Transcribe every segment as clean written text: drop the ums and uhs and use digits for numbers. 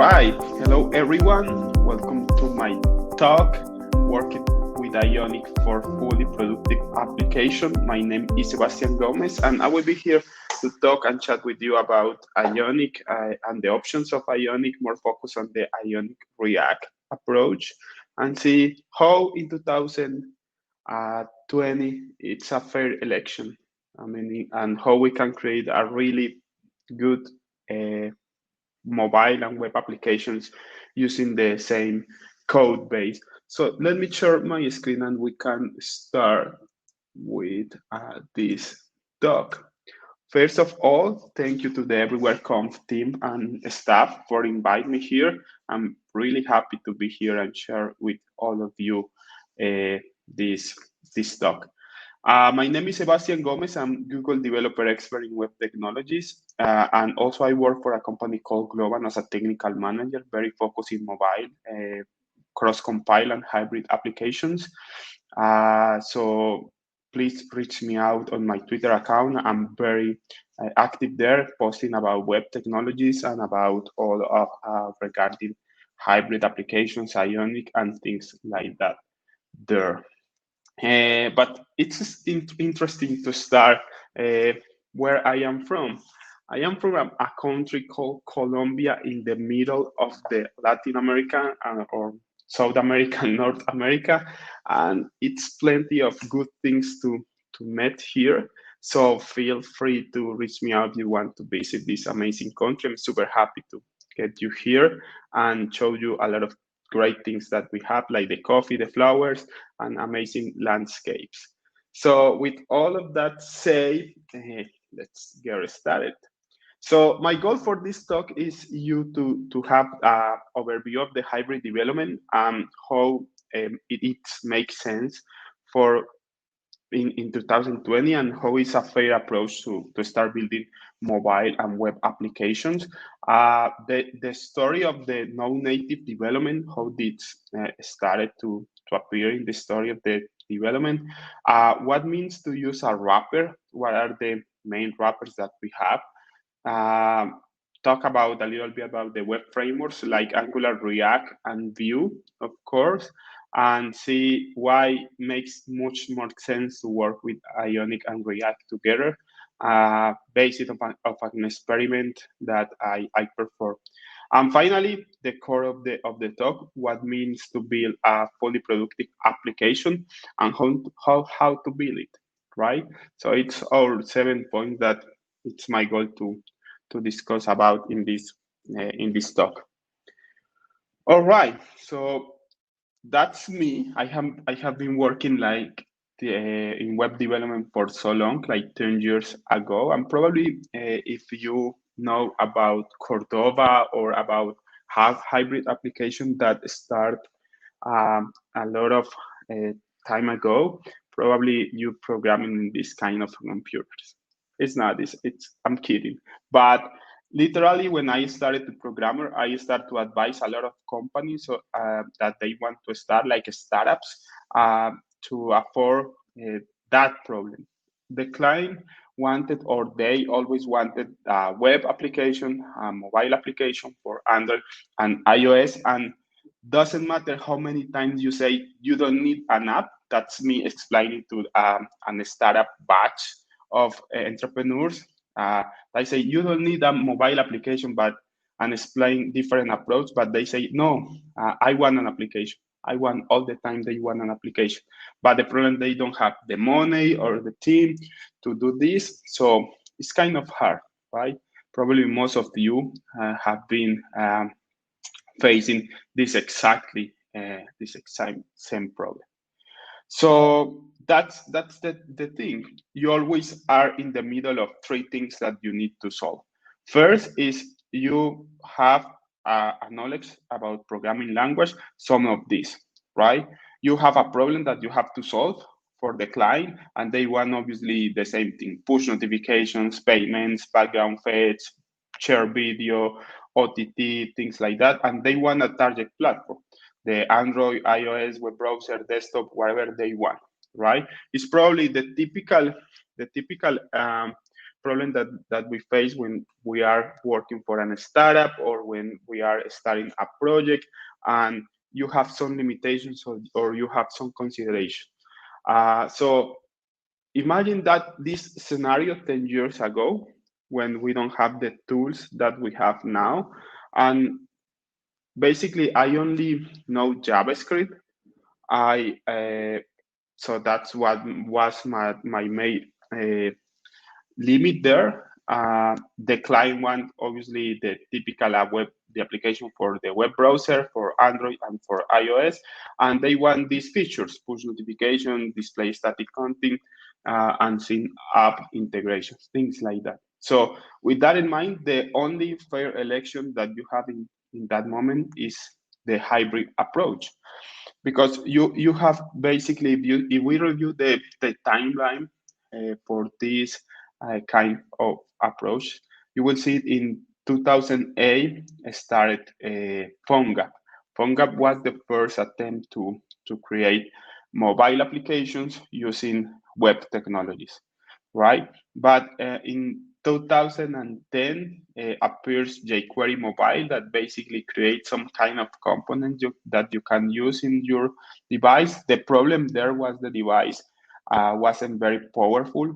right. Hello, everyone. Welcome to my talk, Working with Ionic for Fully Productive Application. My name is Sebastian Gomez, and I will be here to talk and chat with you about Ionic and the options of Ionic, more focus on the Ionic React approach, and see how in 2020 it's a fair election. I mean, and how we can create a really good uh, mobile and web applications using the same code base. So let me share my screen and we can start with this talk. First of all, thank you to the Everywhere Conf team and staff for inviting me here. I'm really happy to be here and share with all of you uh, this, this talk. My name is Sebastian Gomez. I'm Google developer expert in web technologies. And also I work for a company called Cordova as a technical manager, very focused in mobile, cross-compile and hybrid applications. So please reach me out on my Twitter account. I'm very active there, posting about web technologies and about all of regarding hybrid applications, Ionic, and things like that there. But it's interesting to start where I am from. I am from a country called Colombia in the middle of the Latin America or South America, North America, and it's plenty of good things to meet here. So feel free to reach me out if you want to visit this amazing country. I'm super happy to get you here and show you a lot of great things that we have, like the coffee, the flowers, and amazing landscapes. So with all of that said, let's get started. So my goal for this talk is you to have an overview of the hybrid development and how it makes sense for in 2020 and how is a fair approach to start building mobile and web applications. The story of the no-native development, how it started to appear in the story of the development, what means to use a wrapper, what are the main wrappers that we have, talk about a little bit about the web frameworks like Angular, React, and Vue, of course, and see why it makes much more sense to work with Ionic and React together, based of an experiment that I performed. And finally, the core of the talk, what means to build a fully productive application and how to build it, right? So it's our 7 points that it's my goal to discuss about in this talk. All right, so that's me. I have been working like in web development for so long, like 10 years ago. And probably if you know about Cordova or about hybrid application that start a lot of time ago, probably you programming this kind of computers. It's not this. It's I'm kidding, but literally when I started to programmer, I started to advise a lot of companies that they want to start like startups to afford that problem. The client wanted or they always wanted a web application, a mobile application for Android and iOS, and doesn't matter how many times you say you don't need an app. That's me explaining to a startup batch of entrepreneurs. I say you don't need a mobile application, but and explain different approach. But they say no, I want an application. I want all the time they want an application. But the problem they don't have the money or the team to do this, so it's kind of hard, right? Probably most of you have been facing this exact same problem. So that's the thing. You always are in the middle of three things that you need to solve. First is you have a knowledge about programming language, some of these, right? You have a problem that you have to solve for the client, and they want obviously the same thing: push notifications, payments, background fetch, share video, OTT, things like that, and they want a target platform, the Android, iOS, web browser, desktop, whatever they want, right? It's probably the typical problem that we face when we are working for a startup or when we are starting a project and you have some limitations or you have some consideration. So imagine that this scenario 10 years ago, when we don't have the tools that we have now. And basically, I only know JavaScript. So that's what was my main limit there. The client want obviously the typical the application for the web browser, for Android and for iOS, and they want these features: push notification, display static content, and sync app integrations, things like that. So with that in mind, the only fair election that you have in that moment is the hybrid approach, because you have basically, if we review the timeline for this kind of approach, you will see it in 2008 started PhoneGap. PhoneGap was the first attempt to create mobile applications using web technologies, right? But in 2010 appears jQuery Mobile, that basically creates some kind of component that you can use in your device. The problem there was the device wasn't very powerful.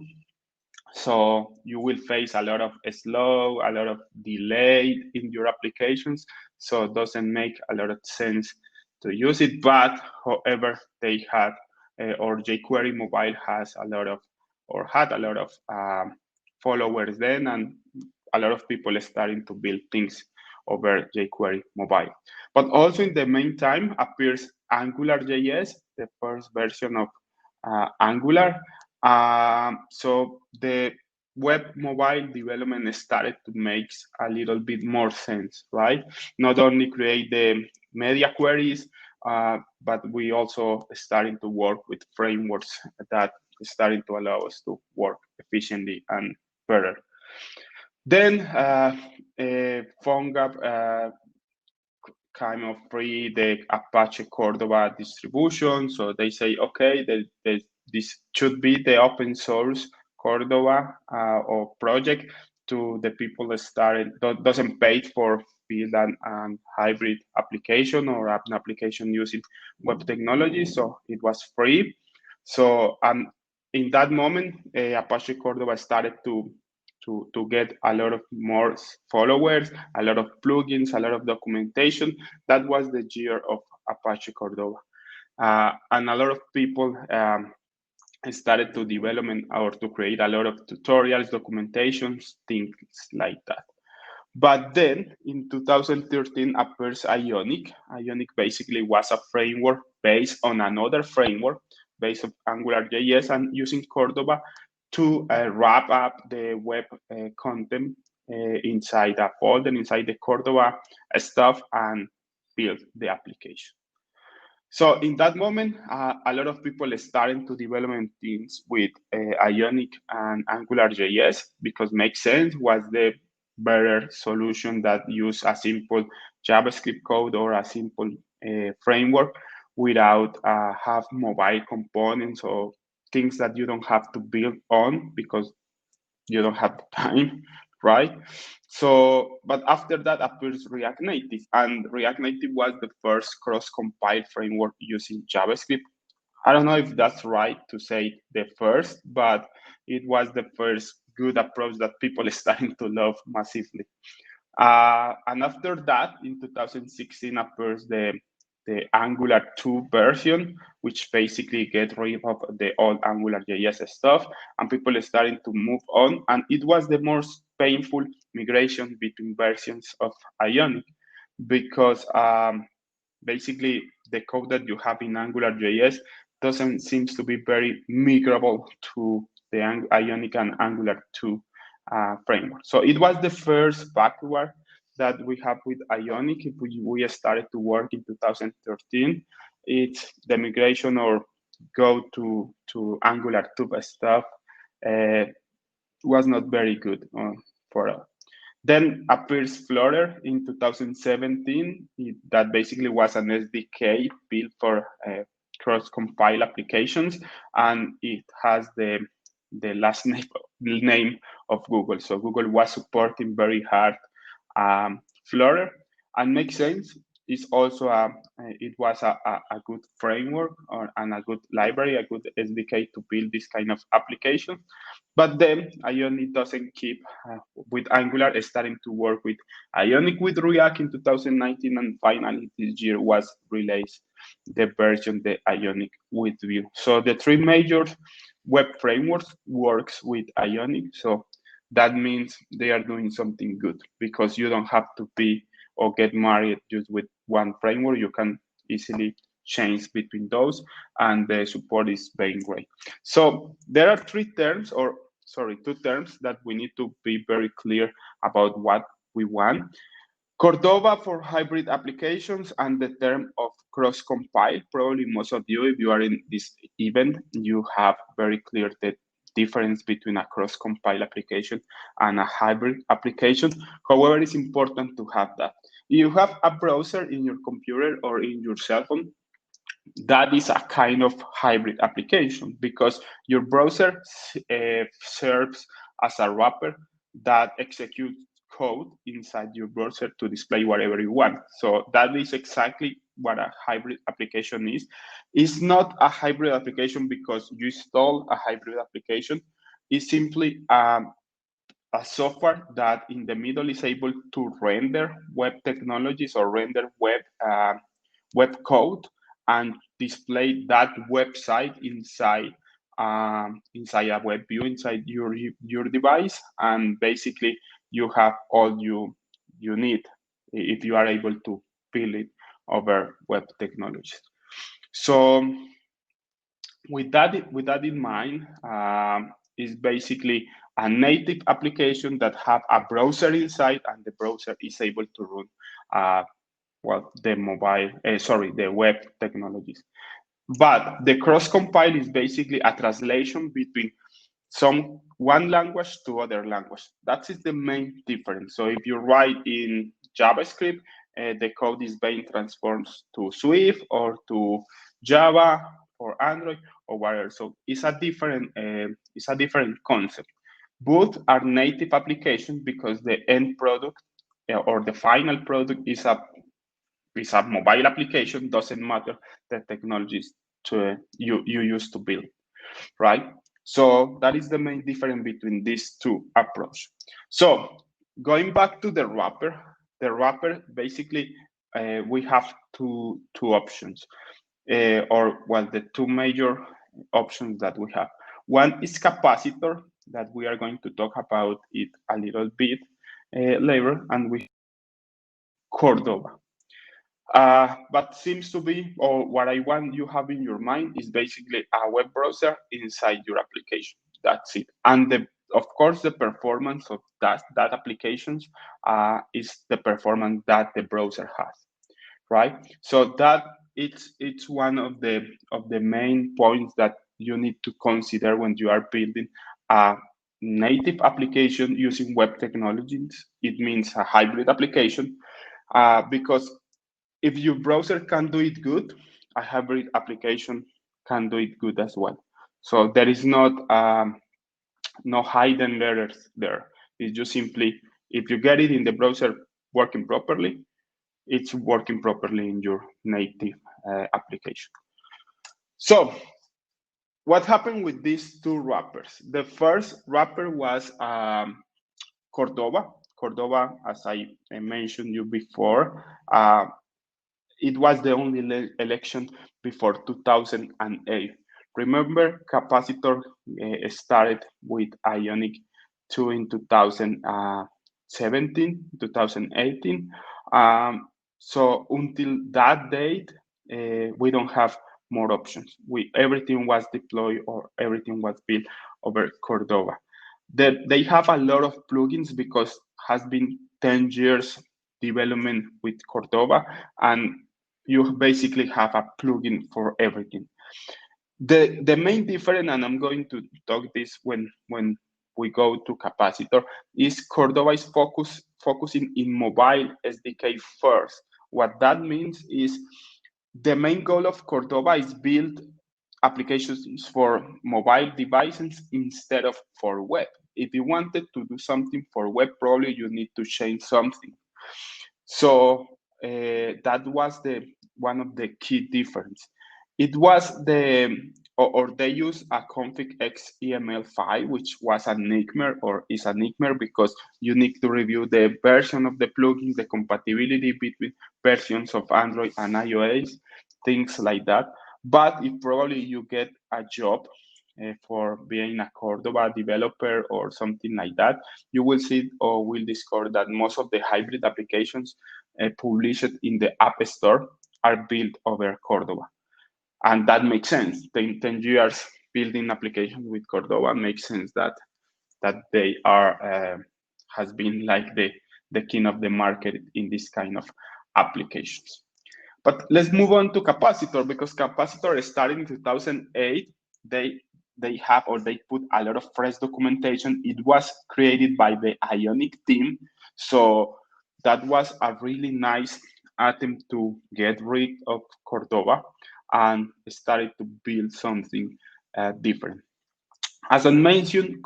So you will face a lot of slow, a lot of delay in your applications. So it doesn't make a lot of sense to use it. But however, they had, or jQuery Mobile has a lot of, or had a lot of followers then, and a lot of people are starting to build things over jQuery Mobile. But also in the meantime appears AngularJS, the first version of Angular. So the web mobile development started to make a little bit more sense, right? Not only create the media queries, but we also starting to work with frameworks that starting to allow us to work efficiently and better. Then PhoneGap kind of free the Apache Cordova distribution. So they say, okay, this should be the open source Cordova or project to the people that started, doesn't pay for build an hybrid application or an application using web technology. So it was free. So in that moment, Apache Cordova started to get a lot of more followers, a lot of plugins, a lot of documentation. That was the year of Apache Cordova. And a lot of people started to develop or to create a lot of tutorials, documentations, things like that. But then in 2013 appears Ionic. Ionic basically was a framework based on another framework based on AngularJS and using Cordova to wrap up the web content inside a folder, inside the Cordova stuff, and build the application. So in that moment, a lot of people started to develop things with Ionic and AngularJS because makes sense, was the better solution that use a simple JavaScript code or a simple framework without have mobile components or things that you don't have to build on because you don't have the time, right? So, but after that appears React Native, and React Native was the first cross-compiled framework using JavaScript. I don't know if that's right to say the first, but it was the first good approach that people are starting to love massively. And after that, in 2016, appears the Angular 2 version, which basically get rid of the old AngularJS stuff, and people are starting to move on. And it was the most painful migration between versions of Ionic, because basically the code that you have in AngularJS doesn't seem to be very migrable to the Ionic and Angular 2 framework. So it was the first backward that we have with Ionic. We started to work in 2013. It's the migration or go to Angular 2 stuff was not very good for us. Then appears Flutter in 2017. That basically was an SDK built for cross-compile applications, and it has the last name of Google. So Google was supporting very hard Flutter, and makes sense. It's also it was a good framework and a good library, a good SDK to build this kind of application. But then Ionic doesn't keep with Angular, starting to work with Ionic with React in 2019, and finally this year was released the version, the Ionic with Vue. So the three major web frameworks works with Ionic. So that means they are doing something good, because you don't have to be or get married just with one framework. You can easily change between those, and the support is very great. So there are two terms that we need to be very clear about what we want. Cordova for hybrid applications, and the term of cross-compile. Probably most of you, if you are in this event, you have very clear the difference between a cross-compile application and a hybrid application. However, it's important to have that. If you have a browser in your computer or in your cell phone, that is a kind of hybrid application, because your browser serves as a wrapper that executes code inside your browser to display whatever you want. So that is exactly what a hybrid application is. It's not a hybrid application because you install a hybrid application. It's simply a software that in the middle is able to render web technologies or render web code and display that website inside a web view inside your device, and basically you have all you need if you are able to build it over web technologies. So with that in mind, is basically a native application that have a browser inside, and the browser is able to run the web technologies. But the cross compile is basically a translation between one language to other language. That is the main difference. So if you write in JavaScript, the code is being transformed to Swift or to Java or Android or whatever. So it's a different concept. Both are native applications because the end product or the final product is a mobile application. Doesn't matter the technologies you use to build, right? So that is the main difference between these two approaches. So going back to the wrapper basically we have two options, the two major options that we have. One is Capacitor, that we are going to talk about it a little bit later, and we have Cordova. But seems to be, or what I want you have in your mind is basically a web browser inside your application. That's it. And of course, the performance of that applications is the performance that the browser has, right? So that it's one of the main points that you need to consider when you are building a native application using web technologies. It means a hybrid application, because if your browser can do it good, a hybrid application can do it good as well. So there is not no hidden layers there. It's just simply, if you get it in the browser working properly, it's working properly in your native application. So what happened with these two wrappers? The first wrapper was Cordova. Cordova, as I mentioned you before, it was the only election before 2008. Remember, Capacitor started with Ionic 2 in 2017, 2018. So until that date, we don't have more options. Everything was deployed or everything was built over Cordova. They have a lot of plugins because has been 10 years development with Cordova, and you basically have a plugin for everything. The main difference, and I'm going to talk this when we go to Capacitor, is Cordova is focusing in mobile SDK first. What that means is the main goal of Cordova is build applications for mobile devices instead of for web. if you wanted to do something for web, probably you need to change something. So that was the one of the key difference. It was or they use a config XML file, which was a nightmare or is a nightmare because you need to review the version of the plugin, the compatibility between versions of Android and iOS, things like that. But if probably you get a job for being a Cordova developer or something like that, you will see or will discover that most of the hybrid applications published in the App Store are built over Cordova. And that makes sense. 10 years building applications with Cordova makes sense that they are has been like the king of the market in this kind of applications. But let's move on to Capacitor, because Capacitor started in 2008. They have, or they put a lot of fresh documentation. It was created by the Ionic team. So that was a really nice attempt to get rid of Cordova and started to build something different. As I mentioned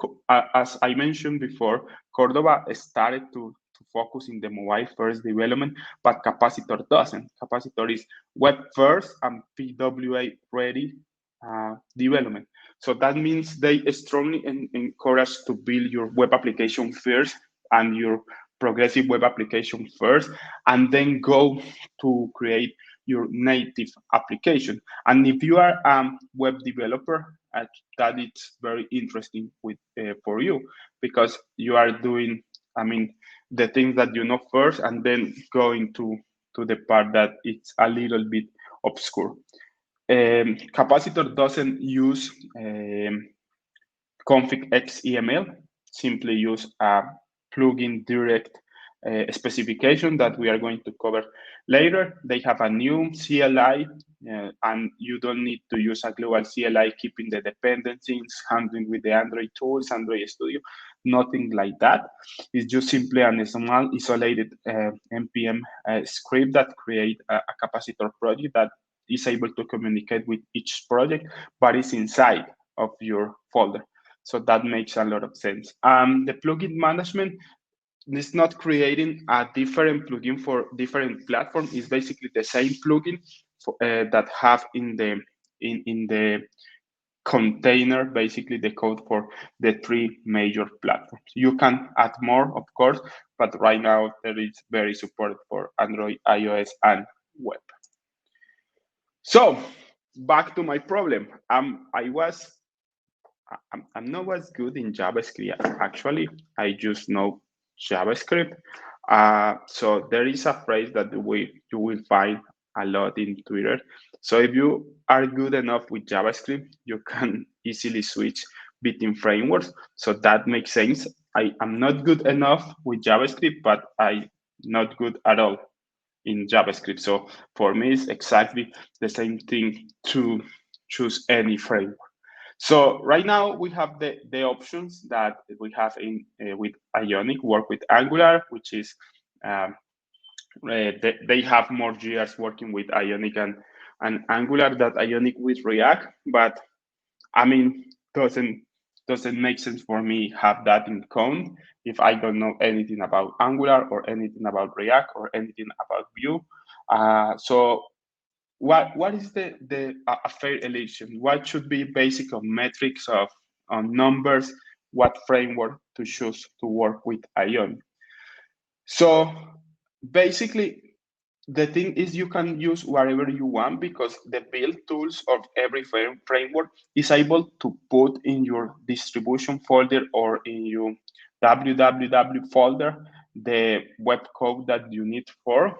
before, Cordova started to focus in the mobile first development, but Capacitor doesn't. Capacitor is web first and PWA ready development. So that means they strongly encourage to build your web application first and your progressive web application first, and then go to create your native application. And if you are a web developer, that it's very interesting for you, because you are doing, the things that you know first, and then going to the part that it's a little bit obscure. Capacitor doesn't use config XML, simply use a plugin direct specification that we are going to cover later. They have a new CLI, and you don't need to use a global CLI, keeping the dependencies, handling with the Android tools, Android Studio, nothing like that. It's just simply a small isolated NPM script that create a Capacitor project that is able to communicate with each project, but it's inside of your folder. So that makes a lot of sense. The plugin management is not creating a different plugin for different platforms. It's basically the same plugin that have in the container, basically the code for the three major platforms. You can add more, of course, but right now there is very support for Android, iOS, and web. So back to my problem. I'm not as good in JavaScript. Actually, I just know JavaScript. So there is a phrase that you will find a lot in Twitter. So if you are good enough with JavaScript, you can easily switch between frameworks. So that makes sense. I am not good enough with JavaScript, but I'm not good at all in JavaScript. So for me, it's exactly the same thing to choose any framework. So right now we have the options that we have in with Ionic, work with Angular, which is they have more years working with Ionic and Angular than Ionic with React. But I mean, doesn't make sense for me have that in code if I don't know anything about Angular or anything about React or anything about Vue. So what is a fair election? What should be basic of metrics of numbers? What framework to choose to work with Ionic? So basically, the thing is you can use whatever you want, because the build tools of every framework is able to put in your distribution folder or in your www folder the web code that you need for.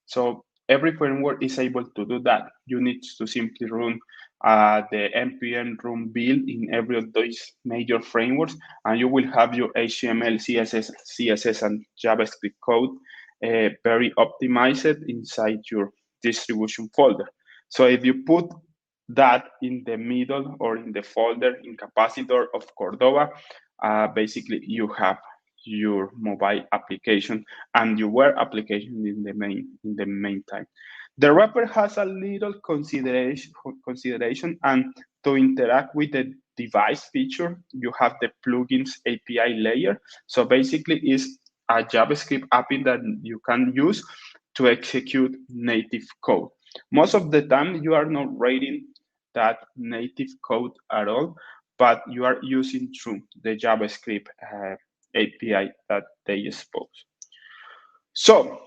So every framework is able to do that. You need to simply run the npm run build in every of those major frameworks, and you will have your HTML, CSS, and JavaScript code very optimized inside your distribution folder. So if you put that in the middle or in the folder in Capacitor of Cordova, basically you have your mobile application and your web application in the main time. The wrapper has a little consideration, and to interact with device feature, you have the plugins API layer. So basically, it's a JavaScript API that you can use to execute native code. Most of the time, you are not writing that native code at all, but you are using through the JavaScript API that they expose. So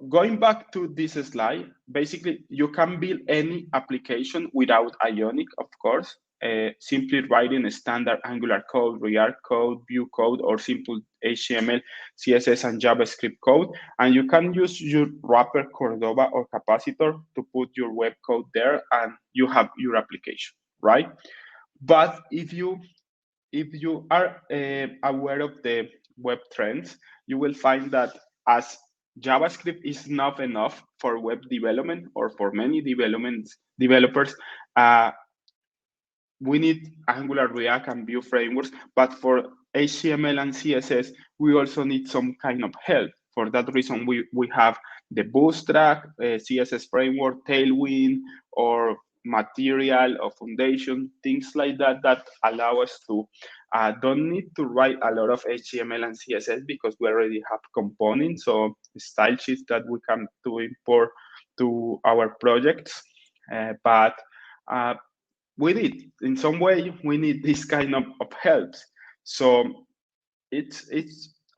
going back to this slide, basically you can build any application without Ionic, of course, simply writing a standard Angular code, React code, Vue code, or simple HTML, CSS, and JavaScript code. And you can use your wrapper Cordova or Capacitor to put your web code there, and you have your application, right? But if you are aware of the web trends, you will find that as JavaScript is not enough for web development or for many developers, we need Angular, React, and Vue frameworks. But for HTML and CSS, we also need some kind of help. For that reason, we have the Bootstrap, CSS framework, Tailwind, or Material or Foundation, things like that, that allow us to don't need to write a lot of HTML and CSS because we already have components or style sheets that we can to import to our projects. But we need, in some way, we need this kind of helps. So it's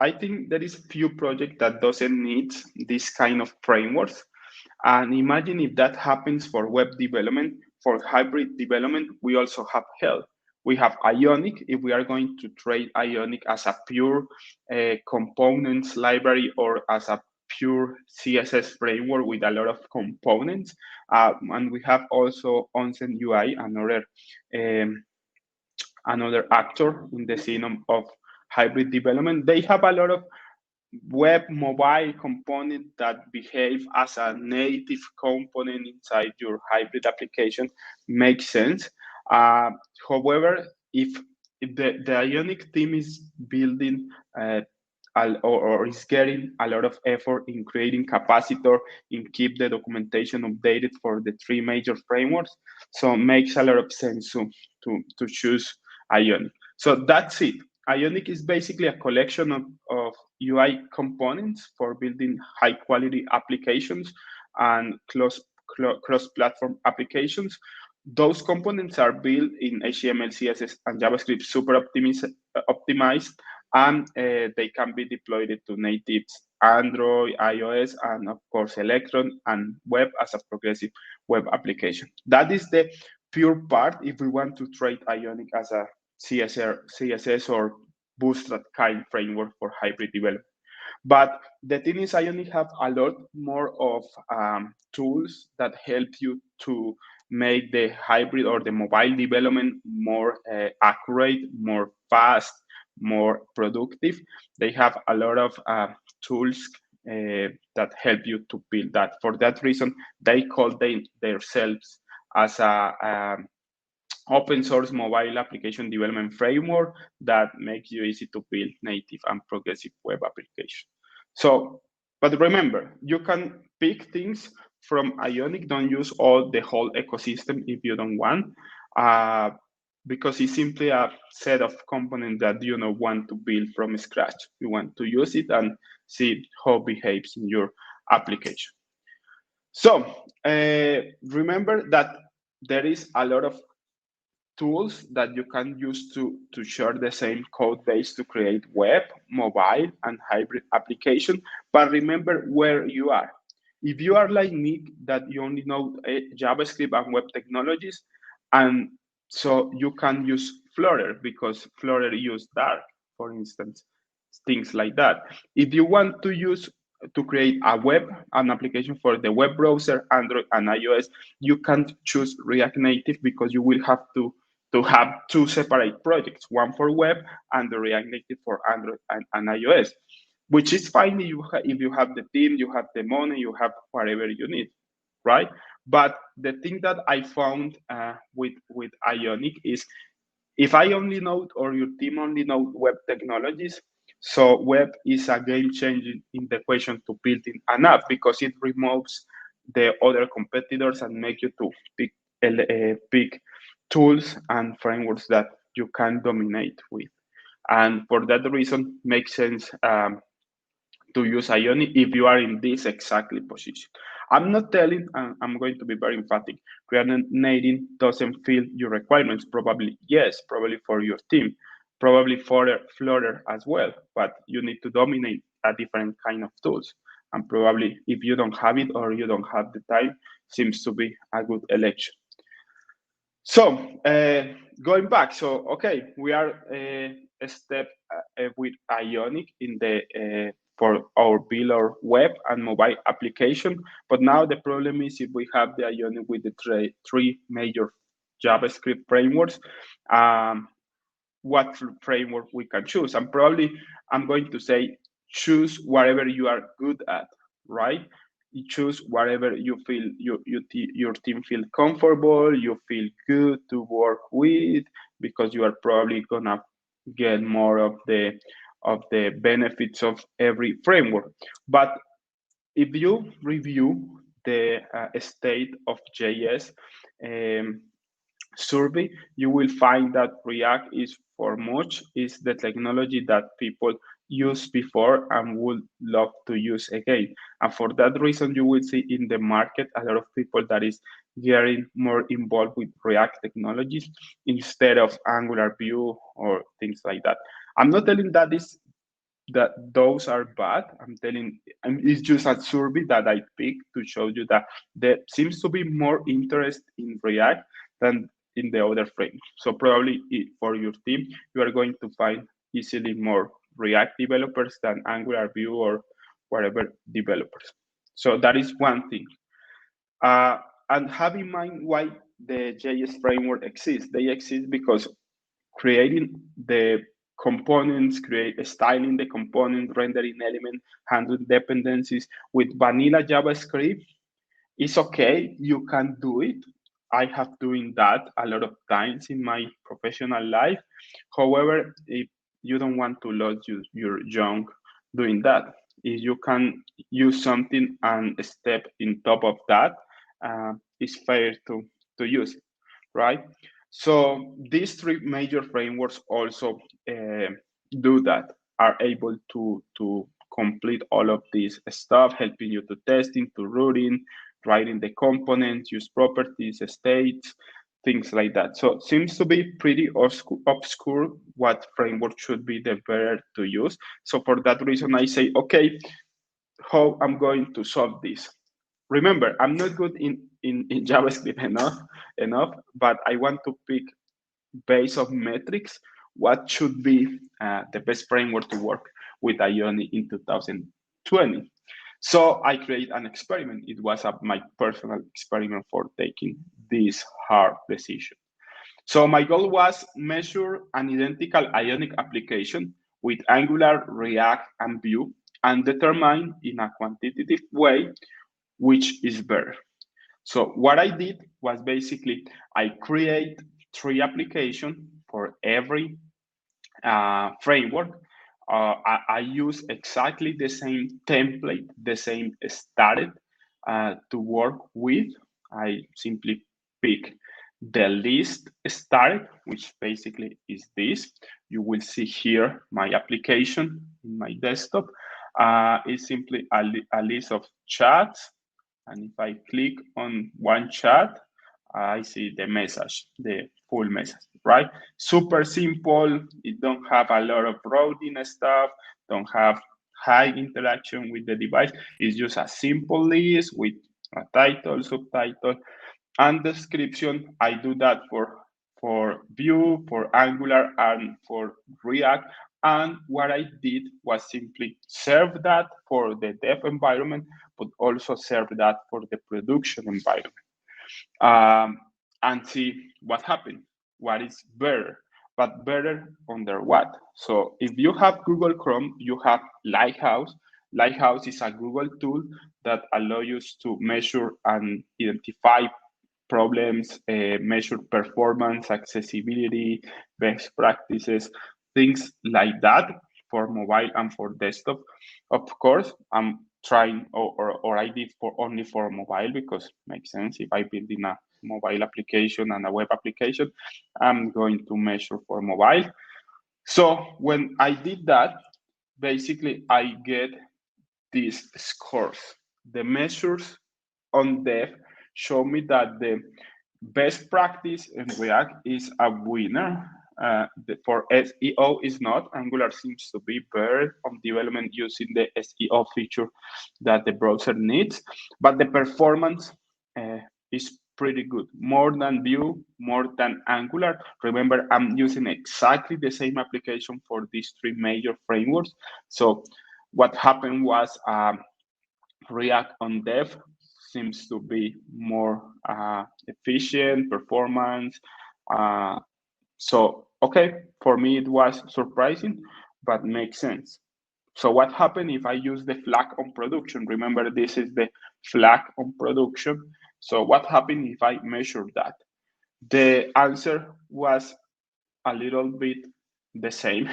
I think there is few projects that doesn't need this kind of frameworks. And imagine if that happens for web development. For hybrid development, we also have help. We have Ionic. If we are going to trade Ionic as a pure components library or as a pure CSS framework with a lot of components, and we have also Onsen UI, another actor in the scene of hybrid development. They have a lot of web mobile component that behave as a native component inside your hybrid application. Makes sense. However, if the Ionic team is building or is getting a lot of effort in creating Capacitor, in keep the documentation updated for the three major frameworks, so it makes a lot of sense to choose Ionic. So that's it. Ionic is basically a collection of UI components for building high quality applications and cross-platform applications. Those components are built in HTML, CSS, and JavaScript super optimized, and they can be deployed to native Android, iOS, and of course Electron and web as a progressive web application. That is the pure part if we want to trade Ionic as a CSS or Bootstrap kind framework for hybrid development. But the thing is, Ionic have a lot more of tools that help you to make the hybrid or the mobile development more accurate, more fast, more productive. They have a lot of tools that help you to build that. For that reason, they call themselves as a open source mobile application development framework that makes you easy to build native and progressive web application. So, but remember, you can pick things from Ionic. Don't use the whole ecosystem if you don't want, because it's simply a set of components that you don't want to build from scratch. You want to use it and see how it behaves in your application. So remember that there is a lot of tools that you can use to share the same code base to create web, mobile, and hybrid application. But remember where you are. If you are like me, that you only know JavaScript and web technologies, and so you can use Flutter because Flutter use Dart, for instance, things like that. If you want to use to create an application for the web browser, Android and iOS, you can't choose React Native because you will have to have two separate projects, one for web and the React Native for Android and iOS, which is fine if you have the team, you have the money, you have whatever you need, right? But the thing that I found with Ionic is if I only know or your team only know web technologies, so web is a game changer in the equation to building an app because it removes the other competitors and make you to pick tools and frameworks that you can dominate with. And for that reason, makes sense to use Ionic if you are in this exactly position. I'm not telling, and I'm going to be very emphatic, coordinating doesn't fill your requirements. Probably yes, probably for your team, probably for Flutter as well, but you need to dominate a different kind of tools. And probably if you don't have it or you don't have the time, seems to be a good election. So going back, so okay, we are a step with Ionic in the for our build our web and mobile application. But now the problem is if we have the Ionic with the three major JavaScript frameworks, what framework we can choose? And probably I'm going to say choose whatever you are good at, right? You choose whatever you feel your team feel comfortable, you feel good to work with, because you are probably gonna get more of the benefits of every framework. But if you review the state of JS survey, you will find that React is for much is the technology that people used before and would love to use again. And for that reason, you will see in the market a lot of people that is getting more involved with React technologies instead of Angular Vue or things like that. I'm not telling that those are bad. I'm telling, it's just a survey that I picked to show you that there seems to be more interest in React than in the other frame. So probably for your team, you are going to find easily more React developers than Angular Vue or whatever developers. So that is one thing. And have in mind why the JS framework exists. They exist because creating the components, styling the component, rendering element, handling dependencies with vanilla JavaScript is okay. You can do it. I have doing that a lot of times in my professional life. However, if you don't want to lose your young doing that, if you can use something and step in top of that, it's fair to use it, right? So these three major frameworks also do that, are able to complete all of this stuff, helping you to testing, to routing, writing the components, use properties, states, things like that. So it seems to be pretty obscure what framework should be the better to use. So for that reason, I say, okay, how I'm going to solve this? Remember, I'm not good in JavaScript enough, but I want to pick based of metrics what should be the best framework to work with Ionic in 2020. So I create an experiment. It was my personal experiment for taking this hard decision. So my goal was measure an identical Ionic application with Angular, React, and Vue, and determine in a quantitative way which is better. So what I did was basically I create 3 applications for every framework. I use exactly the same template, the same started to work with. I simply pick the list started, which basically is this. You will see here my application in my desktop. It's simply a list of chats. And if I click on one chat, I see the message, the full message, right? Super simple. It don't have a lot of routing stuff, don't have high interaction with the device. It's just a simple list with a title, subtitle, and description. I do that for Vue, for Angular, and for React. And what I did was simply serve that for the dev environment, but also serve that for the production environment, and see what happened, what is better, but better under what. So if you have Google Chrome, you have Lighthouse. Lighthouse is a Google tool that allows you to measure and identify problems, measure performance, accessibility, best practices, things like that for mobile and for desktop. Of course, I'm trying, or I did for only for mobile because it makes sense if I build in a mobile application and a web application. I'm going to measure for mobile. So when I did that, basically I get these scores. The measures on dev show me that the best practice in React is a winner. For SEO is not. Angular seems to be better on development using the SEO feature that the browser needs, but the performance is pretty good. More than Vue, more than Angular. Remember, I'm using exactly the same application for these three major frameworks. So what happened was React on dev seems to be more efficient, performance. So, okay, for me it was surprising, but makes sense. So what happened if I use the flag on production? Remember, this is the flag on production. So what happened if I measure that? The answer was a little bit the same.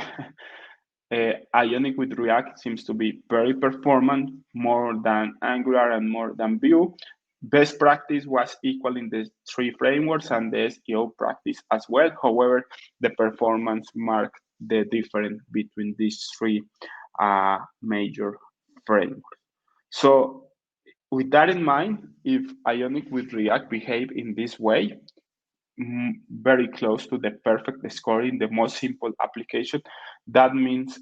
Ionic with React seems to be very performant, more than Angular and more than Vue. Best practice was equal in the three frameworks and the SEO practice as well. However, the performance marked the difference between these three major frameworks. So with that in mind, if Ionic with React behave in this way, very close to the perfect scoring, the most simple application, that means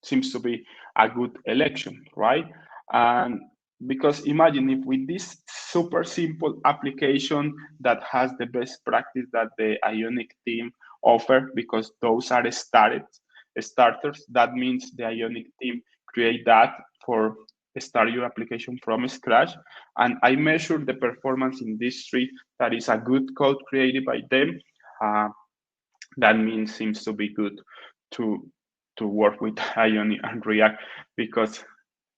seems to be a good election, right? And because imagine if with this super simple application that has the best practice that the Ionic team offer, because those are starters, that means the Ionic team create that for start your application from scratch. And I measure the performance in this tree that is a good code created by them. That means seems to be good to work with Ionic and React, because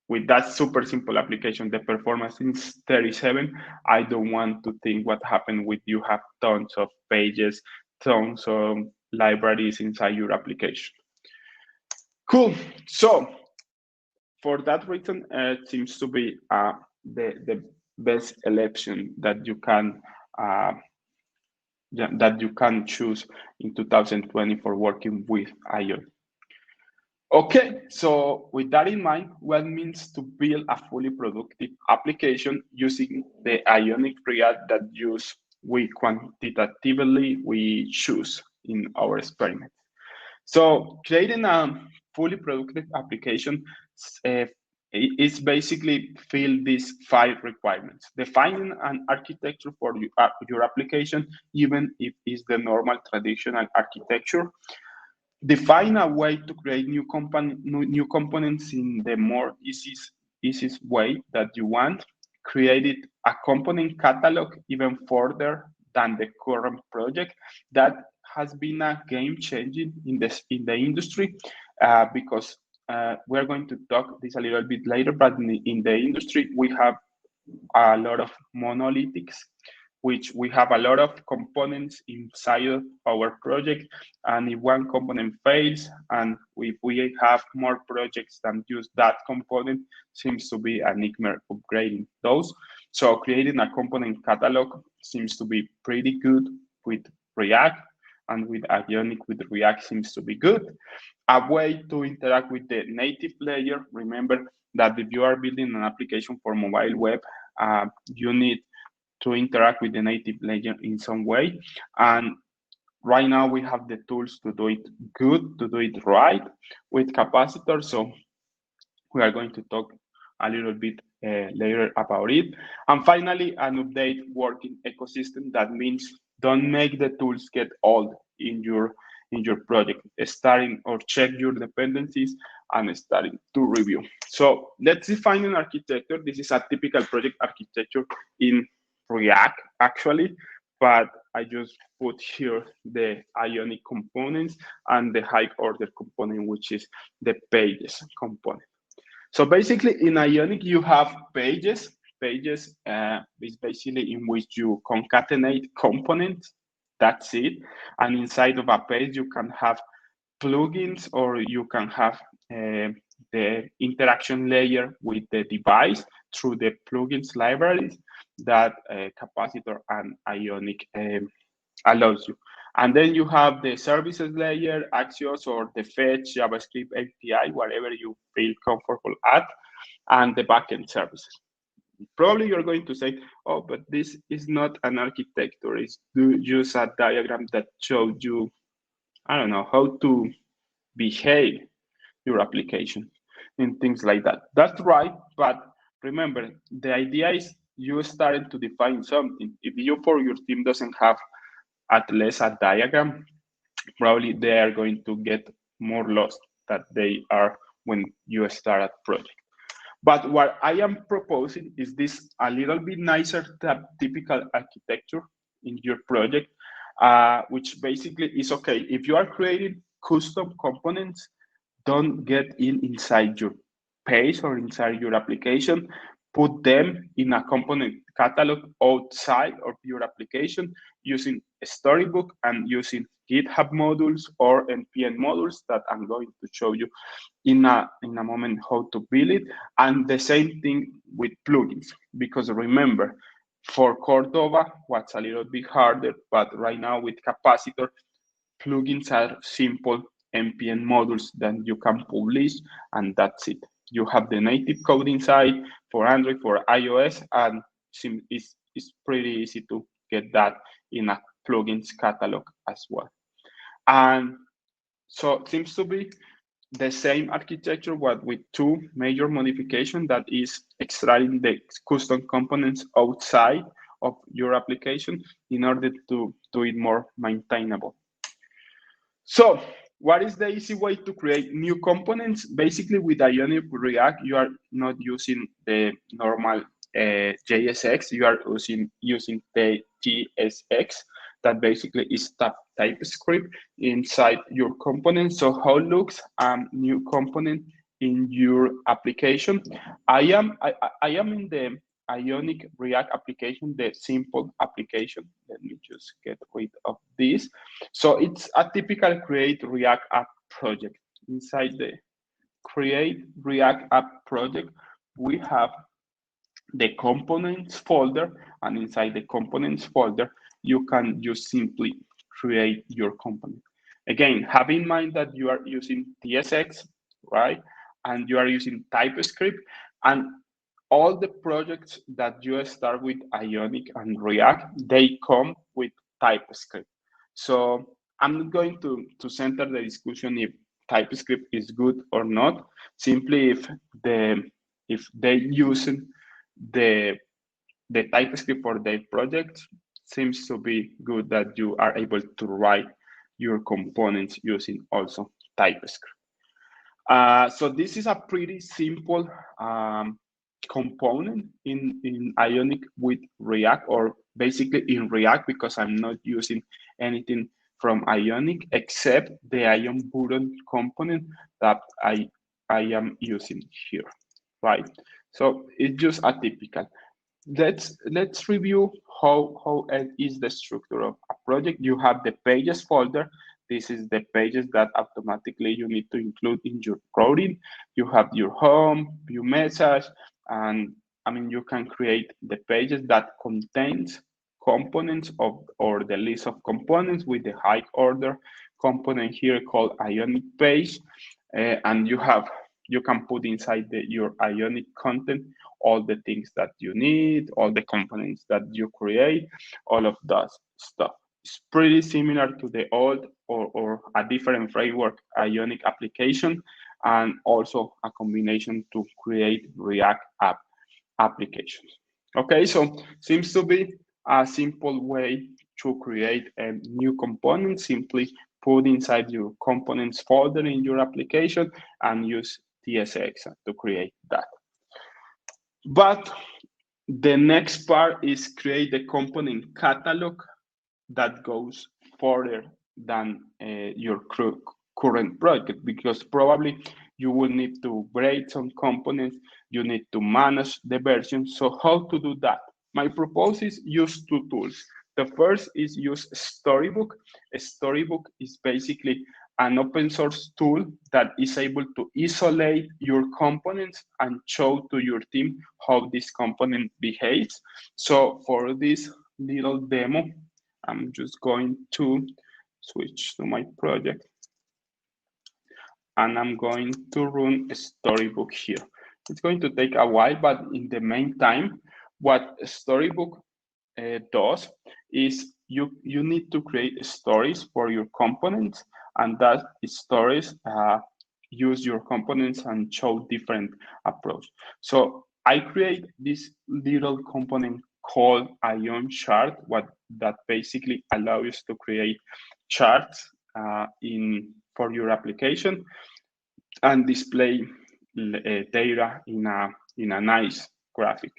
with that super simple application, the performance is 37. I don't want to think what happened with you have tons of pages, tons of libraries inside your application. Cool. So for that reason, it seems to be the best election that you can choose in 2020 for working with Ionic. Okay, so with that in mind, what it means to build a fully productive application using the Ionic React that we quantitatively choose in our experiment. So creating a fully productive application is basically fill these 5 requirements. Defining an architecture for your application, even if it's the normal traditional architecture. Define a way to create new components in the more easiest way that you want. Create a component catalog even further than the current project. That has been a game changing in the industry, because we're going to talk this a little bit later, but in the industry we have a lot of monolithics, which we have a lot of components inside of our project. And if one component fails, and if we have more projects that use that component, seems to be a nightmare upgrading those. So creating a component catalog seems to be pretty good with React, and with Ionic with React seems to be good. A way to interact with the native layer. Remember that if you are building an application for mobile web, you need to interact with the native layer in some way. And right now we have the tools to do it good, to do it right with Capacitor. So we are going to talk a little bit later about it. And finally, an update working ecosystem. That means don't make the tools get old in your project, starting or check your dependencies and starting to review. So let's define an architecture. This is a typical project architecture in React, actually, but I just put here the Ionic components and the high order component, which is the pages component. So basically in Ionic, you have pages. Pages is basically in which you concatenate components. That's it. And inside of a page, you can have plugins, or you can have the interaction layer with the device through the plugins libraries that Capacitor and Ionic allows you. And then you have the services layer, Axios, or the Fetch, JavaScript API, whatever you feel comfortable at, and the backend services. Probably you're going to say, oh, but this is not an architecture. It's just a diagram that shows you, I don't know, how to behave your application and things like that. That's right, but remember, the idea is you started to define something. If you for your team doesn't have at least a diagram, probably they are going to get more lost than they are when you start a project. But what I am proposing is this a little bit nicer typical architecture in your project, which basically is okay. If you are creating custom components, don't get inside your page or inside your application. Put them in a component catalog outside of your application using Storybook and using GitHub modules or NPM modules that I'm going to show you in a moment how to build it. And the same thing with plugins, because remember, for Cordova, what's a little bit harder, but right now with Capacitor, plugins are simple NPM modules that you can publish, and that's it. You have the native code inside for Android, for iOS, and it's pretty easy to get that in a plugins catalog as well. And so it seems to be the same architecture, but with two major modifications, that is extracting the custom components outside of your application in order to do it more maintainable. So what is the easy way to create new components? Basically, with Ionic React, you are not using the normal JSX, you are using the TSX, that basically is TypeScript inside your component. So how looks a new component in your application? I am in the Ionic React application, the simple application. Let me just get rid of this. So it's a typical create React app project. Inside the create React app project, we have the components folder, and inside the components folder, you can just simply create your component. Again, have in mind that you are using TSX, right? And you are using TypeScript, and all the projects that you start with Ionic and React, they come with TypeScript. So I'm not going to center the discussion if TypeScript is good or not. Simply if they using the TypeScript for their project, seems to be good that you are able to write your components using also TypeScript. So this is a pretty simple component in Ionic with React, or basically in React, because I'm not using anything from Ionic except the Ion button component that I am using here, right? So it's just a typical. Let's review how is the structure of a project. You have the pages folder. This is the pages that automatically you need to include in your routing. You have your home, view message, and I mean you can create the pages that contains components of, or the list of components with the high order component here called Ionic page, and you can put inside your Ionic content all the things that you need, all the components that you create, all of that stuff. It's pretty similar to the old or a different framework Ionic application, and also a combination to create React app applications. Okay, so seems to be a simple way to create a new component. Simply put inside your components folder in your application and use TSX to create that. But the next part is create the component catalog that goes further than your current project, because probably you will need to break some components, you need to manage the version. So how to do that? My proposal is use two tools. The first is use Storybook. A Storybook is basically an open source tool that is able to isolate your components and show to your team how this component behaves. So for this little demo, I'm just going to switch to my project, and I'm going to run a Storybook here. It's going to take a while, but in the meantime, what Storybook does is you need to create stories for your components, and that stories use your components and show different approach. So I create this little component called Ion chart, what that basically allows us to create charts for your application and display data in a nice graphic.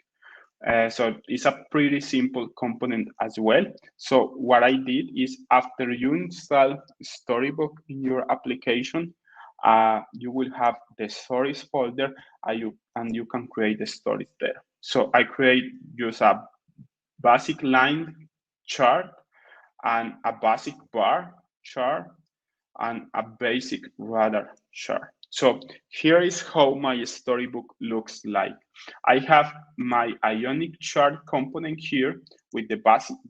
So it's a pretty simple component as well. So what I did is, after you install Storybook in your application, you will have the stories folder, and you can create the stories there. So I create just a basic line chart and a basic bar chart and a basic radar chart. So here is how my Storybook looks like. I have my Ionic chart component here with the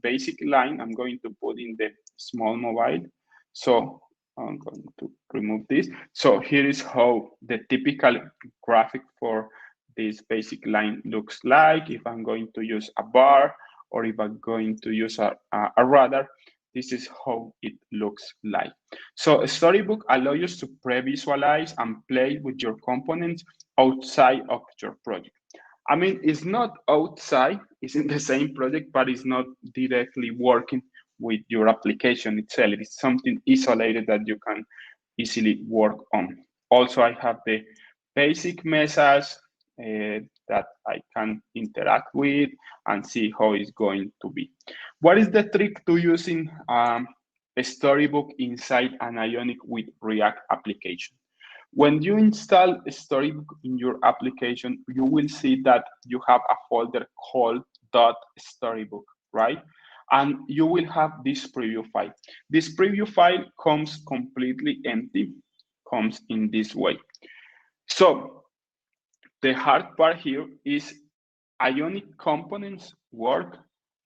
basic line. I'm going to put in the small mobile. So I'm going to remove this. So here is how the typical graphic for this basic line looks like. If I'm going to use a bar, or if I'm going to use a radar, this is how it looks like. So Storybook allows you to pre-visualize and play with your components outside of your project. I mean, it's not outside, it's in the same project, but it's not directly working with your application itself. It's something isolated that you can easily work on. Also, I have the basic message that I can interact with and see how it's going to be. What is the trick to using a Storybook inside an Ionic with React application? When you install a Storybook in your application, you will see that you have a folder called .storybook, right? And you will have this preview file. This preview file comes completely empty, comes in this way. So the hard part here is Ionic components work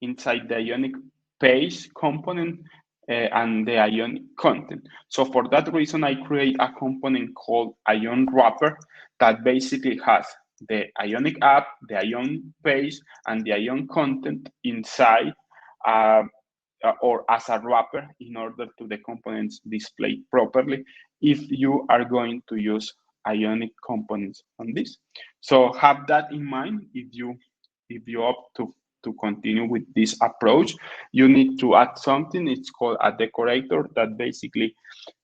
inside the Ionic page component and the Ionic content. So for that reason, I create a component called Ion wrapper that basically has the Ionic app, the Ion page, and the Ion content inside or as a wrapper in order to the components display properly if you are going to use Ionic components on this. So have that in mind if you opt to continue with this approach. You need to add something. It's called a decorator, that basically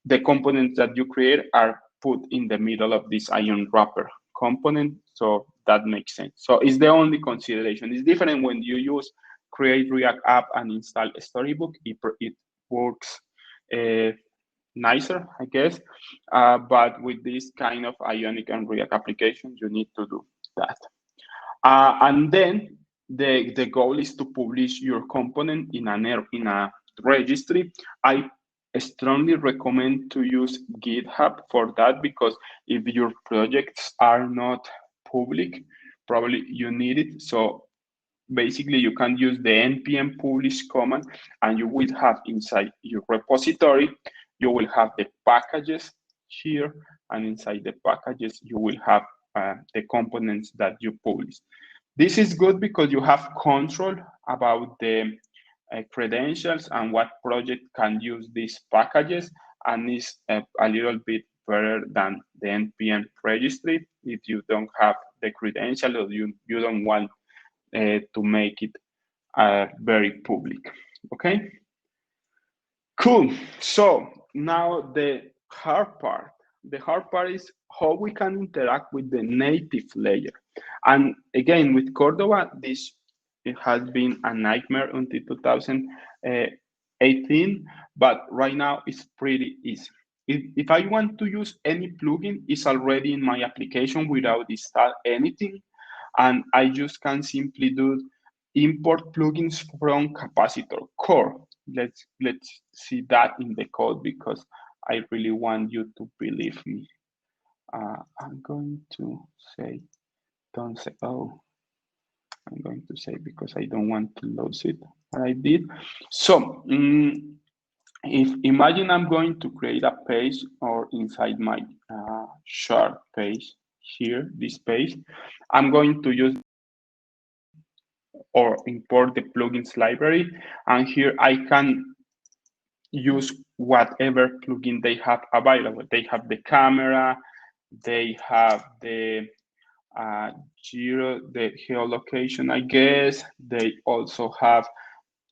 the components that you create are put in the middle of this Ion wrapper component. So that makes sense. So it's the only consideration. It's different when you use create React app and install a Storybook. It works nicer, I guess. But with this kind of Ionic and React applications, you need to do that. And then the goal is to publish your component in a registry. I strongly recommend to use GitHub for that, because if your projects are not public, probably you need it. So basically you can use the npm publish command, and you will have inside your repository, you will have the packages here, and inside the packages you will have the components that you publish. This is good because you have control about the credentials and what project can use these packages, and is a little bit better than the npm registry if you don't have the credential, or you don't want to make it very public. Okay, cool. So now the hard part. The hard part is how we can interact with the native layer. And again, with Cordova, it has been a nightmare until 2018, but right now it's pretty easy. If I want to use any plugin, it's already in my application without install anything. And I just can simply do import plugins from Capacitor core. Let's see that in the code, because I really want you to believe me. I'm going to say, don't say, oh, I'm going to say because I don't want to lose it. I did. So if imagine I'm going to create a page or inside my short page here, this page, I'm going to use or import the plugins library. And here I can use whatever plugin they have available. They have the camera, they have the the geolocation, I guess. They also have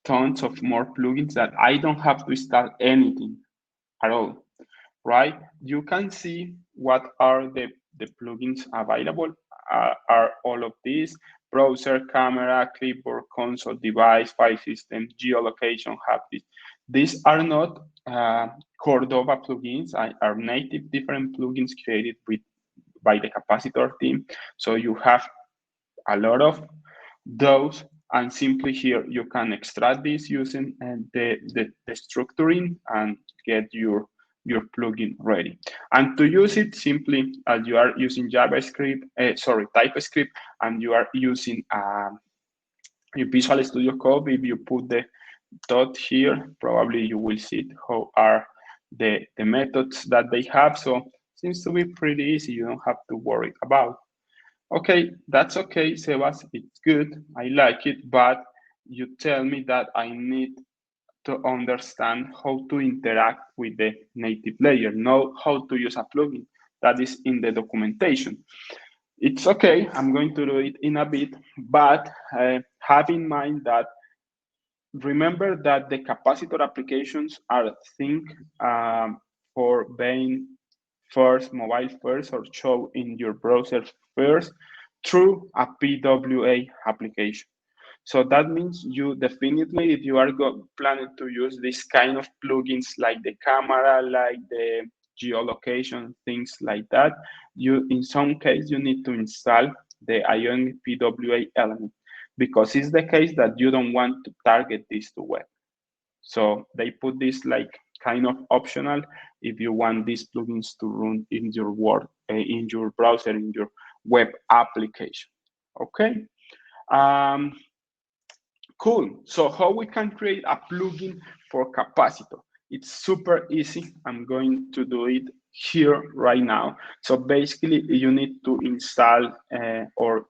tons of more plugins that I don't have to install anything at all, right? You can see what are the plugins available. Are all of these: browser, camera, clipboard, console, device, file system, geolocation, have this. These are not Cordova plugins, are native different plugins created by the Capacitor team. So you have a lot of those, and simply here you can extract this using the structuring and get your plugin ready. And to use it, simply as you are using JavaScript, TypeScript, and you are using your Visual Studio Code, if you put the dot here, probably you will see how are the methods that they have. So seems to be pretty easy. You don't have to worry about. Okay, that's okay, Sebas. It's good. I like it, but you tell me that I need to understand how to interact with the native layer, know how to use a plugin. That is in the documentation. It's okay. I'm going to do it in a bit, but have in mind that remember that the capacitor applications are think for being first, mobile first, or show in your browser first through a PWA application. So that means you definitely, if you are planning to use this kind of plugins like the camera, like the geolocation, things like that, you in some case you need to install the Ionic PWA element, because it's the case that you don't want to target this to web. So they put this like kind of optional if you want these plugins to run in your in your browser, in your web application. Okay. Cool. So how we can create a plugin for Capacitor? It's super easy. I'm going to do it here right now. So basically, you need to install or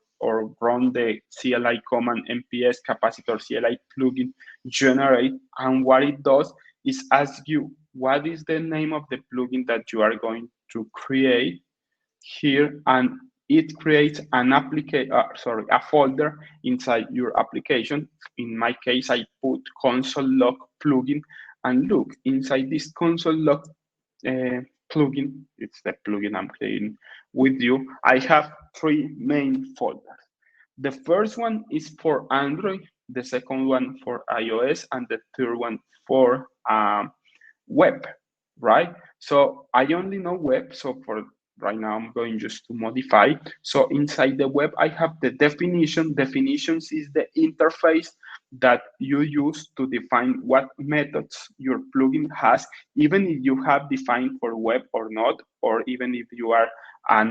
run the CLI command nps capacitor CLI plugin generate. And what it does is ask you what is the name of the plugin that you are going to create here, and it creates an a folder inside your application. In my case, I put console log plugin, and look inside this console log plugin. It's the plugin I'm creating with you. I have three main folders. The first one is for Android, the second one for iOS, and the third one for web, right? So I only know web, so for right now I'm going just to modify. So inside the web, I have the definition. Definitions is the interface that you use to define what methods your plugin has, even if you have defined for web or not, or even if you are a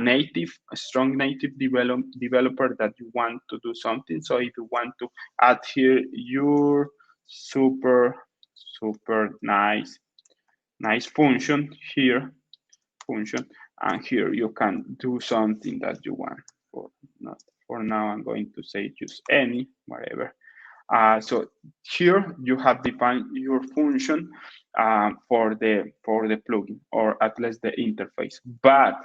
strong native developer that you want to do something. So if you want to add here your super nice function here, and here you can do something that you want. For now, I'm going to say just any, whatever. So here you have defined your function for the plugin, or at least the interface, but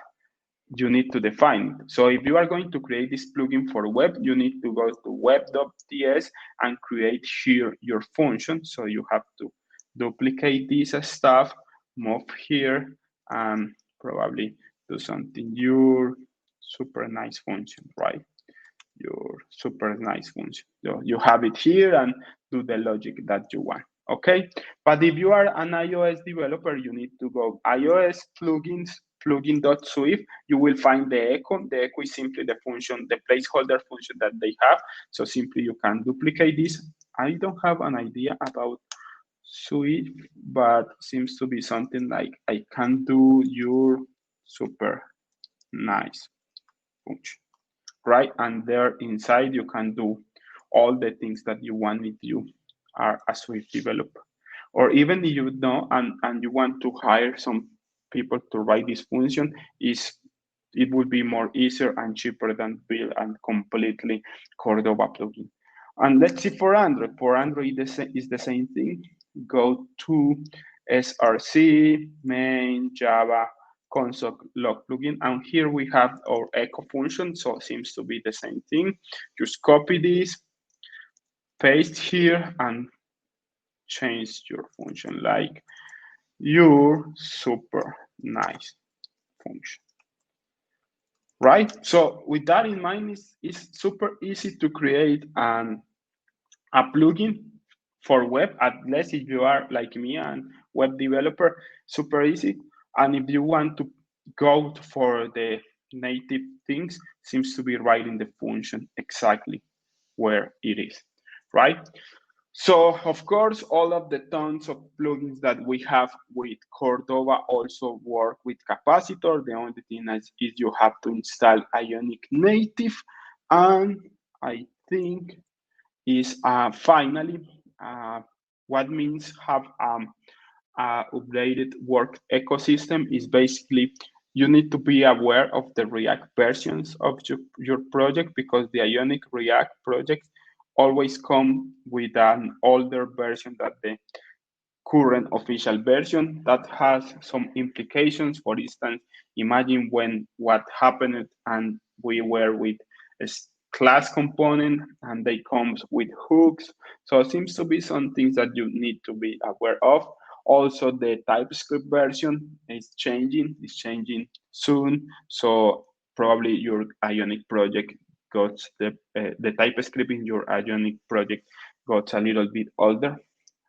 you need to define it. So if you are going to create this plugin for web, you need to go to web.ts and create here your function. So you have to duplicate this stuff, move here, and probably do something. Your super nice function, right? Your super nice function. So you have it here and do the logic that you want. Okay. But if you are an iOS developer, you need to go iOS plugins, plugin.swift. You will find the echo. The echo is simply the function, the placeholder function that they have. So simply you can duplicate this. I don't have an idea about Swift, but seems to be something like I can do your super nice function, right? And there inside you can do all the things that you want if you are a Swift developer. Or even if you know and you want to hire some people to write this function, is it would be more easier and cheaper than build and completely Cordova plugin. And let's see for Android. For Android, is the same thing. Go to src main Java console log plugin, and here we have our echo function. So it seems to be the same thing. Just copy this, paste here, and change your function like your super nice function, right? So with that in mind, it's super easy to create a plugin for web, at least if you are like me and web developer, super easy. And if you want to go for the native things, seems to be writing the function exactly where it is, right? So of course, all of the tons of plugins that we have with Cordova also work with Capacitor. The only thing is you have to install Ionic native, and I think is finally what means have updated work ecosystem is basically you need to be aware of the React versions of your project, because the Ionic React projects always come with an older version than the current official version. That has some implications. For instance, imagine when what happened and we were with a class component and they comes with hooks. So it seems to be some things that you need to be aware of. Also, the TypeScript version is changing soon. So probably your Ionic project got the TypeScript in your Ionic project got a little bit older.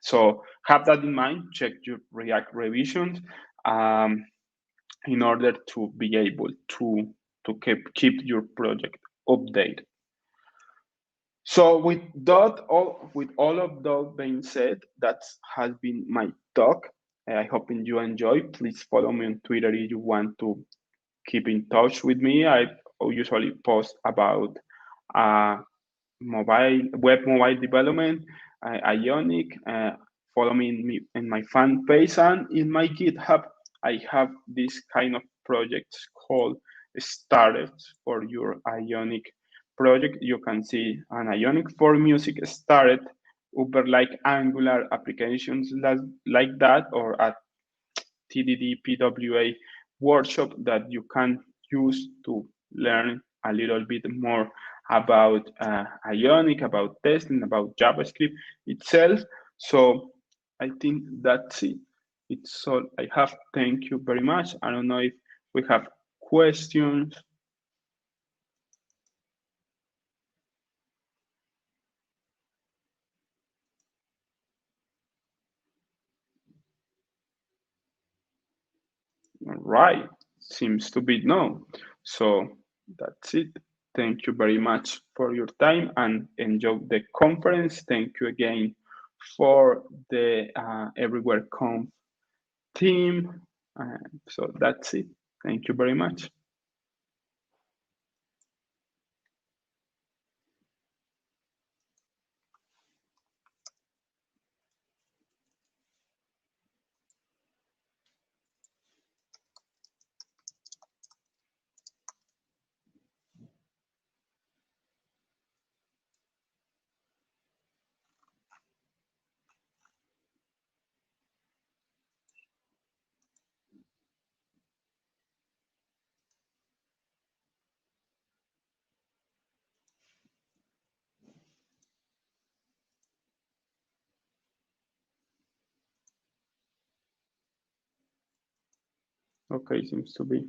So have that in mind, check your React revisions um, in order to be able to keep your project updated. So with all of those being said, that has been my talk. I hope you enjoy. Please follow me on Twitter if you want to keep in touch with me. I usually post about uh, mobile development, Ionic. Follow me in my fan page, and in my GitHub, I have this kind of projects called started for your Ionic project. You can see an Ionic for music started, Uber like Angular applications like that, or a TDD PWA workshop that you can use to learn a little bit more about Ionic, about testing, about JavaScript itself. So I think that's it. It's all I have. Thank you very much. I don't know if we have questions. All right, seems to be no. So that's it. Thank you very much for your time and enjoy the conference. Thank you again for the Everywhere Conf team. So that's it. Thank you very much. Okay, seems to be.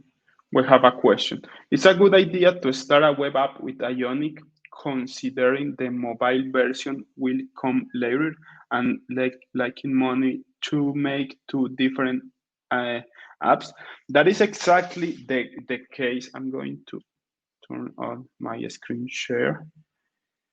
We have a question. It's a good idea to start a web app with Ionic, considering the mobile version will come later, and in money to make two different uh, apps. That is exactly the case. I'm going to turn on my screen share.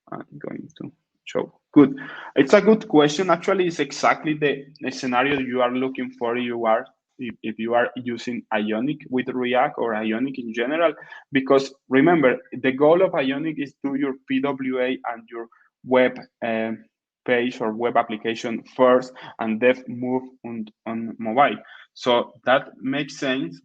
I'm going to So good. It's a good question. Actually, it's exactly the scenario you are looking for. You are if you are using Ionic with React or Ionic in general, because remember the goal of Ionic is do your PWA and your web page or web application first, and then move on mobile. So that makes sense.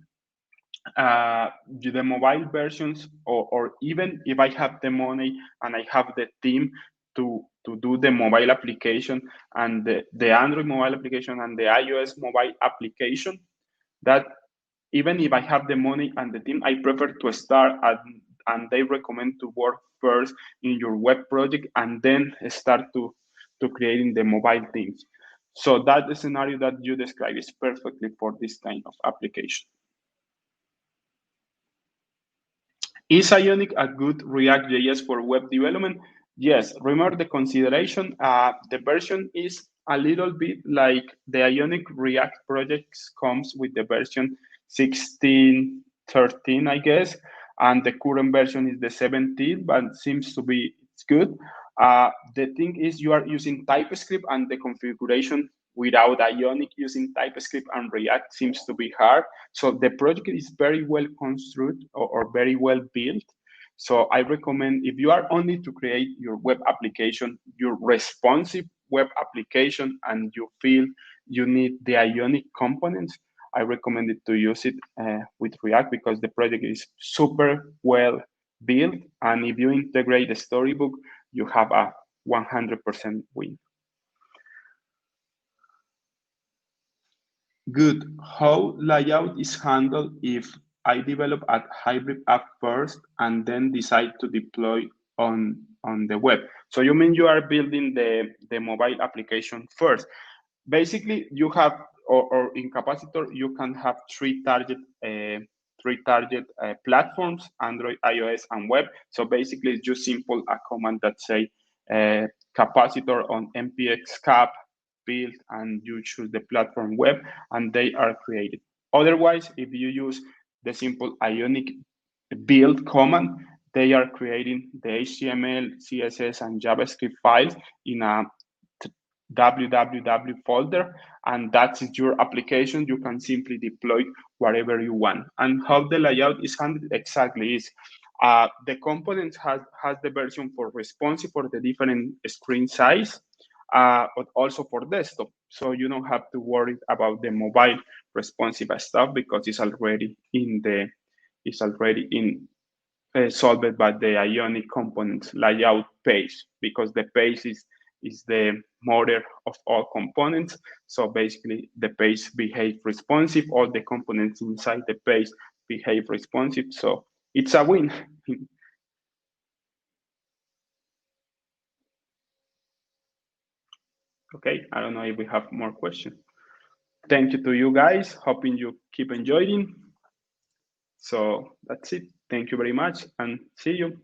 The mobile versions, or even if I have the money and I have the team to do the mobile application and the Android mobile application and the iOS mobile application, that even if I have the money and the team, I prefer to start and they recommend to work first in your web project and then start to creating the mobile things. So that the scenario that you describe is perfectly for this kind of application. Is Ionic a good React.js for web development? Yes. Remember the consideration. The version is a little bit like the Ionic React projects comes with the version 16.13, I guess, and the current version is the 17, but seems to be it's good. The thing is you are using TypeScript and the configuration without Ionic using TypeScript and React seems to be hard. So the project is very well constructed or very well built. So I recommend if you are only to create your web application, your responsive web application, and you feel you need the Ionic components, I recommend it to use it with React because the project is super well built. And if you integrate the Storybook, you have a 100% win. Good. How layout is handled if I develop a hybrid app first and then decide to deploy on the web? So you mean you are building the mobile application first? Basically, you have or in Capacitor you can have three target platforms: Android, iOS, and web. So basically, it's just simple a command that say Capacitor on npx cap build, and you choose the platform web, and they are created. Otherwise, if you use the simple Ionic build command, they are creating the HTML, CSS, and JavaScript files in a www folder, and that's your application. You can simply deploy wherever you want. And how the layout is handled exactly is the components has the version for responsive for the different screen size, but also for desktop. So you don't have to worry about the mobile responsive stuff because it's already solved by the Ionic components layout page, because the page is the mother of all components. So basically the page behave responsive, all the components inside the page behave responsive. So it's a win. Okay, I don't know if we have more questions. Thank you to you guys. Hoping you keep enjoying. So that's it. Thank you very much and see you.